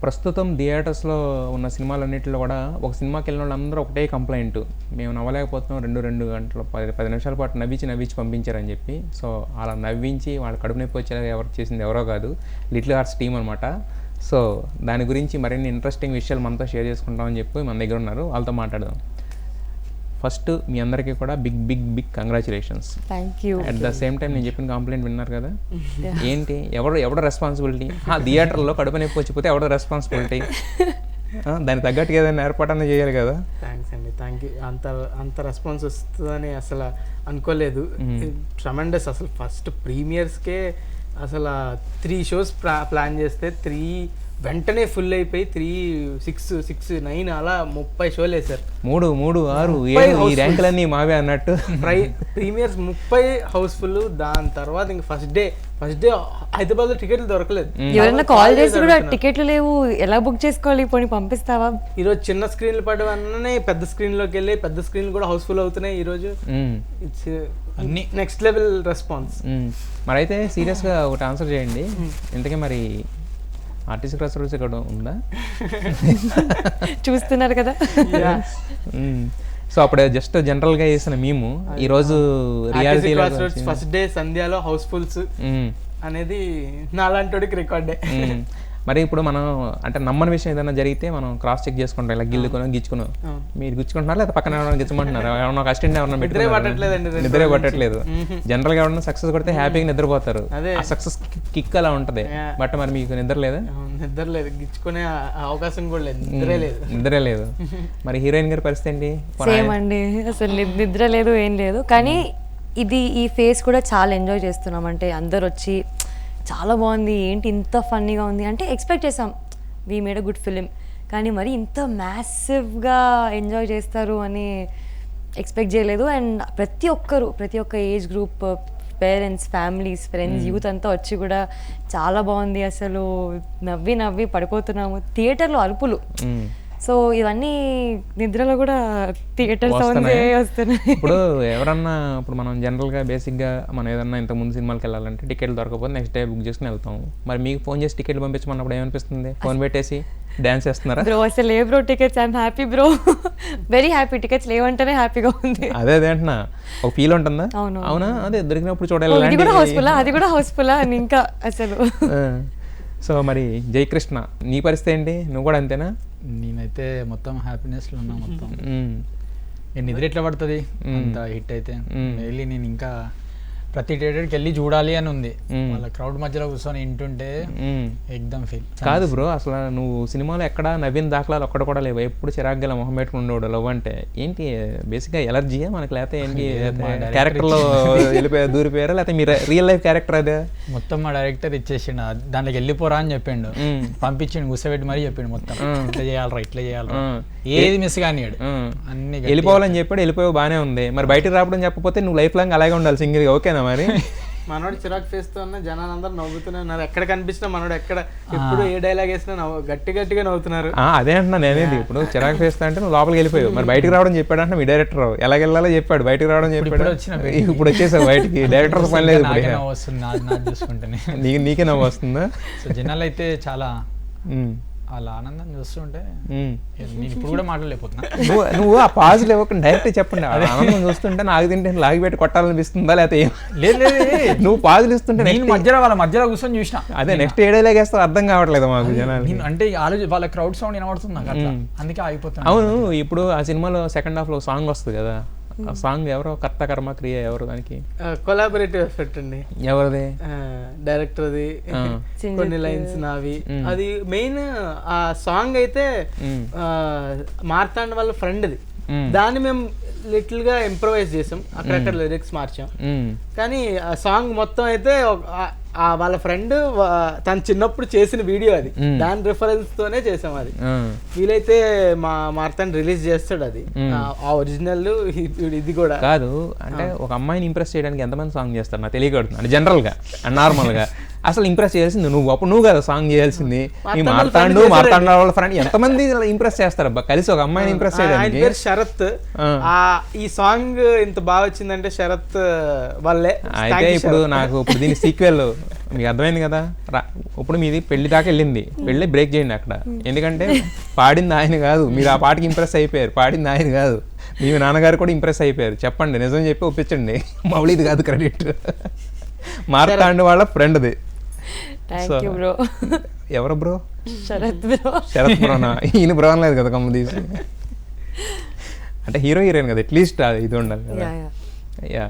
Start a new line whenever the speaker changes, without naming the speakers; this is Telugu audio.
ప్రస్తుతం థియేటర్స్లో ఉన్న సినిమాలన్నింటిలో కూడా ఒక సినిమాకి వెళ్ళిన వాళ్ళందరూ ఒకటే కంప్లైంట్, మేము నవ్వలేకపోతున్నాం, 2 గంటలు 10 నిమిషాల పాటు నవ్వించి పంపించారని చెప్పి. సో అలా నవ్వించి వాళ్ళ కడుపు నొప్పి వచ్చేలా ఎవరు చేసింది ఎవరో కాదు, లిటిల్ హార్ట్స్ టీమ్ అనమాట. సో దాని గురించి మరిన్ని ఇంట్రెస్టింగ్ విషయాలు మనతో షేర్ చేసుకుంటామని చెప్పి మన దగ్గర ఉన్నారు, వాళ్ళతో మాట్లాడదాం. ఫస్ట్ మీ అందరికీ కూడా big big big congratulations.
Thank you.
At the same time నేను చెప్పిన కంప్లైంట్ విన్నారు కదా, ఏంటి ఎవడో రెస్పాన్సిబిలిటీ? థియేటర్లో కడుపు నొప్పి వచ్చిపోతే ఎవడో రెస్పాన్సిబిలిటీ? దానికి తగ్గట్టుగా ఏదైనా ఏర్పాటన్నా చేయాలి కదా.
థ్యాంక్స్ అండి, థ్యాంక్ యూ. అంత రెస్పాన్స్ వస్తుందని అసలు అనుకోలేదు. ట్రమెండస్. అసలు ఫస్ట్ ప్రీమియర్స్కే అసలు 3 షోస్ ప్లాన్ చేస్తే 3 వెంటనే ఫుల్ అయిపోయి 3, 6, 9 అలా 30 షోలు వేసారు.
3, 6, 7 ఈ ర్యాంకులన్నీ మావే అన్నట్టు.
Premieres 30 housefull. దాని తర్వాత ఇంక ఫస్ట్ డే హైదరాబాద్ లో టికెట్లు దొరకలేదు.
ఎవరైనా కాల్ చేసి కూడా టికెట్లు లేవు, ఎలా బుక్ చేసుకోవాలి, పోనీ పంపిస్తావా?
ఈరోజు చిన్న స్క్రీన్లు పడవన్నీ పెద్ద స్క్రీన్ లోకి వెళ్ళి పెద్ద స్క్రీన్లు కూడా హౌస్ఫుల్ అవుతున్నాయి ఈరోజు. ఇట్స్ అన్ని నెక్స్ట్ లెవెల్ రెస్పాన్స్.
మరి అయితే సీరియస్గా ఒకటి ఆన్సర్ చేయండి, ఇంతకీ మరి ఆర్టిస్ట్ క్రాస్ రోడ్స్ ఇక్కడ ఉందా?
చూస్తున్నారు కదా.
సో అప్పుడు జస్ట్ జనరల్గా చేసిన మేము ఈరోజు రియాలిటీ
ఫస్ట్ డే సంధ్యాలో హౌస్ఫుల్స్ అనేది నాలాంటి రికార్డే.
మరి ఇప్పుడు మనం అంటే నమ్మని విషయం ఏదైనా జరిగితే మనం క్రాస్ చెక్ చేసుకుంటాం, ఇలా గిచ్చుకున్నాం. మీరు గిచ్చుకుంటున్నారు లేదా పక్కన ఎవరైనా గిచ్చమంటున్నారు? ఎవరైనా ఒక అసిస్టెంట్ ఎవరైనా నిద్రే పట్టట్లేదు. జనరల్ గా ఎవరైనా సక్సెస్ కొడితే హ్యాపీగా నిద్రపోతారు, ఆ సక్సెస్ కిక్ అలా ఉంటది. బట్ మరి మీకు నిద్ర లేదా?
నిద్ర లేదు, గిచ్చుకునే అవకాశం కూడా లేదు,
నిద్రే లేదు. మరి హీరోయిన్ గారి పరిస్థితి ఏంటి?
సేమ్ అండి, అసలు నిద్ర లేదు, ఏం లేదు. కానీ ఈ ఫేస్ కూడా చాలా ఎంజాయ్ చేస్తున్నాం. అంటే అందరు వచ్చి చాలా బాగుంది, ఏంటి ఇంత ఫన్నీగా ఉంది అంటే ఎక్స్పెక్ట్ చేసాం, we made a good film, కానీ మరి ఇంత మ్యాసివ్గా ఎంజాయ్ చేస్తారు అని ఎక్స్పెక్ట్ చేయలేదు. అండ్ ప్రతి ఒక్క age group, parents, families, friends, youth అంతా వచ్చి కూడా చాలా బాగుంది, అసలు నవ్వి పడిపోతున్నాము. థియేటర్లో అరుపులు. సో ఇవన్నీ నిద్రలో కూడా థియేటర్ సౌండ్స్ వస్తున్నాయి.
ఇప్పుడు ఎవరన్నా ఇప్పుడు మనం జనరల్గా బేసిక్గా మనం ఏదన్నా ఇంతకుముందు సినిమాకి వెళ్ళాలంటే టికెట్లు దొరకకపోతే నెక్స్ట్ డే బుక్ చేసుకుని వెళ్తాం. మరి మీకు ఫోన్ చేసి టికెట్లు పంపించమన్నప్పుడు ఏమనిపిస్తుంది? ఫోన్ పెట్టేసి డాన్స్ చేస్తున్నారా?
బ్రో అసలు ఏ bro tickets, I'm happy bro, very happy. Tickets లేవంటేనే హ్యాపీగా ఉంది.
అదే అంటున్నా, ఒక ఫీల్ ఉంటుందా? అవునా, అదే దొరికినప్పుడు చూడాలి.
అది కూడా హౌస్ఫుల్ అని ఇంకా అసలు.
సో మరి జయకృష్ణ, నీ పరిస్థితి ఏంటి? నువ్వు కూడా అంతేనా?
నేనైతే మొత్తం హ్యాపీనెస్లో ఉన్నా. మొత్తం నిద్ర ఎట్లా పడుతుంది అంత హిట్ అయితే. వెళ్ళి నేను ఇంకా ప్రతి థియేటర్కి వెళ్ళి చూడాలి అని ఉంది. వాళ్ళ క్రౌడ్ మధ్యలో కూర్చొని వింటుంటే ఎక్దమ్ ఫీల్
కాదు బ్రో. అసలు నువ్వు సినిమాలో ఎక్కడ నవ్విన దాఖలాలు ఒక్కడ కూడా లేవు, ఎప్పుడు చిరాకు గల మొహం పెట్టుకుని ఉండేవాడు. లవ్ అంటే ఏంటి బేసిక్గా ఎలర్జీయా మనకి, లేకపోతే ఏంటి క్యారెక్టర్లో దూరిపోయారా, లేకపోతే మీరు రియల్ లైఫ్ క్యారెక్టర్ అదే?
మొత్తం మా డైరెక్టర్ ఇచ్చేసిండు, దాంట్లోకి వెళ్ళిపోరా అని చెప్పిండు, పంపించిండు, గుసబెట్టి మరీ చెప్పిండు మొత్తం ఇట్లా చేయాలరా, ఏది మిస్ కానియాడు, అన్ని
వెళ్ళిపోవాలని చెప్పాడు. వెళ్ళిపోయావు, బాగానే ఉంది. మరి బయటకు రావడం చెప్పకపోతే నువ్వు లైఫ్ లాంగ్ అలాగే ఉండాలి సింగిల్గా, ఓకేనా? మరి
మనోడు చిరాకు ఫేస్తో ఉన్న జనాలు అందరూ నవ్వుతూనే ఉన్నారు. ఎక్కడ కనిపించినా మనోడు ఎక్కడ ఎప్పుడు ఏ డైలాగ్ వేసినా గట్టిగా నవ్వుతున్నారు.
అదే అంటున్నా నేనేది. ఇప్పుడు చిరాకు ఫేస్తా అంటే నువ్వు లోపలికి వెళ్ళిపోయావు, మరి బయటకు రావడం చెప్పాడు అంటే మీ డైరెక్టర్ ఎలా వెళ్ళాలో చెప్పాడు, బయటకు రావడం చెప్పాడు. ఇప్పుడు వచ్చేసావు బయటికి, డైరెక్టర్ పని లేదు. నీకే నవ్వు వస్తుందా?
సో జనాలు అయితే చాలా అలా ఆనందం చూస్తుంటే నేను ఇప్పుడు కూడా మాట్లాడలేకపోతున్నా.
నువ్వు ఆ పాజిటివ్ ఇవ్వకుండా డైరెక్ట్ చెప్పండి. ఆనందం చూస్తుంటే నాకు తింటే లాగి పెట్టి కొట్టాలనిపిస్తుందా, లేకపోతే
లేదు
నువ్వు పాజిటివ్ ఇస్తుంటే
నేను వాళ్ళ మధ్యలో కూర్చొని చూసిన.
అదే నెక్స్ట్ ఏడేలాగేస్తావు అర్థం కావట్లేదు మాకు జనాలు.
అంటే వాళ్ళ క్రౌడ్ సౌండ్ వినబడుతుంది నాకు, అట్లా అందుకే ఆగిపోతాను.
అవును, ఇప్పుడు ఆ సినిమాలో సెకండ్ హాఫ్ లో సాంగ్ వస్తుంది కదా, ఆ సాంగ్ ఎవరో కర్త కర్మ క్రియ ఎవరు? దానికి
కొలాబరేటివ్ ఎఫెక్ట్ అండి.
ఎవరిది?
డైరెక్టర్ది, కొన్ని లైన్స్ నావి. అది మెయిన్ ఆ సాంగ్ అయితే మార్తాండ్ వాళ్ళ ఫ్రెండ్ది. దాన్ని మేము లిటిల్ గా ఇంప్రవైజ్ చేసాం, అక్కడక్కడ లిరిక్స్ మార్చాం. కానీ ఆ సాంగ్ మొత్తం అయితే వాళ్ళ ఫ్రెండ్ తను చిన్నప్పుడు చేసిన వీడియో అది, దాని రిఫరెన్స్ తోనే చేసాం. అది వీలైతే మా మార్తాండ్ రిలీజ్ చేస్తాడు అది, ఆ ఒరిజినల్ ఇది కూడా
కాదు. అంటే ఒక అమ్మాయిని ఇంప్రెస్ చేయడానికి ఎంతమంది సాంగ్ చేస్తారు నాకు తెలియకూడదు, అంటే జనరల్ గా నార్మల్ గా అసలు ఇంప్రెస్ చేయాల్సింది నువ్వు, అప్పుడు నువ్వు కదా సాంగ్ చేయాల్సింది. ఈ
మార్తాండు
మార్తాండ వాళ్ళ ఫ్రెండ్ ఎంతమంది ఇంప్రెస్ చేస్తారు అబ్బా కలిసి ఒక అమ్మాయిని ఇంప్రెస్
ఆయన
చేయడానికి.
పేరు శరత్. ఈ సాంగ్ ఇంత బాగా వచ్చిందంటే శరత్ వల్లే.
అయితే ఇప్పుడు నాకు ఇప్పుడు దీని సీక్వెల్ మీకు అర్థమైంది కదా. ఇప్పుడు మీది పెళ్లి దాకా వెళ్ళింది, పెళ్ళి బ్రేక్ చేయండి అక్కడ. ఎందుకంటే పాడింది ఆయన కాదు, మీరు ఆ పాటకి ఇంప్రెస్ అయిపోయారు. పాడింది ఆయన కాదు, మీ నాన్నగారు కూడా ఇంప్రెస్ అయిపోయారు. చెప్పండి, నిజం చెప్పి ఒప్పించండి. మౌళిది కాదు క్రెడిట్, మార్తాండ్ వాళ్ళ ఫ్రెండ్ది.
Thank you bro.
ఎవరు బ్రో?
శరత్ బ్రో.
శరత్ బ్రోనా? ఈయన బ్రో అనలేదు కదా కమ్మ తీసి. అంటే హీరో హీరోయిన్ కదా, అట్లీస్ట్ ఇది ఉండాలి కదా.
Yeah
yeah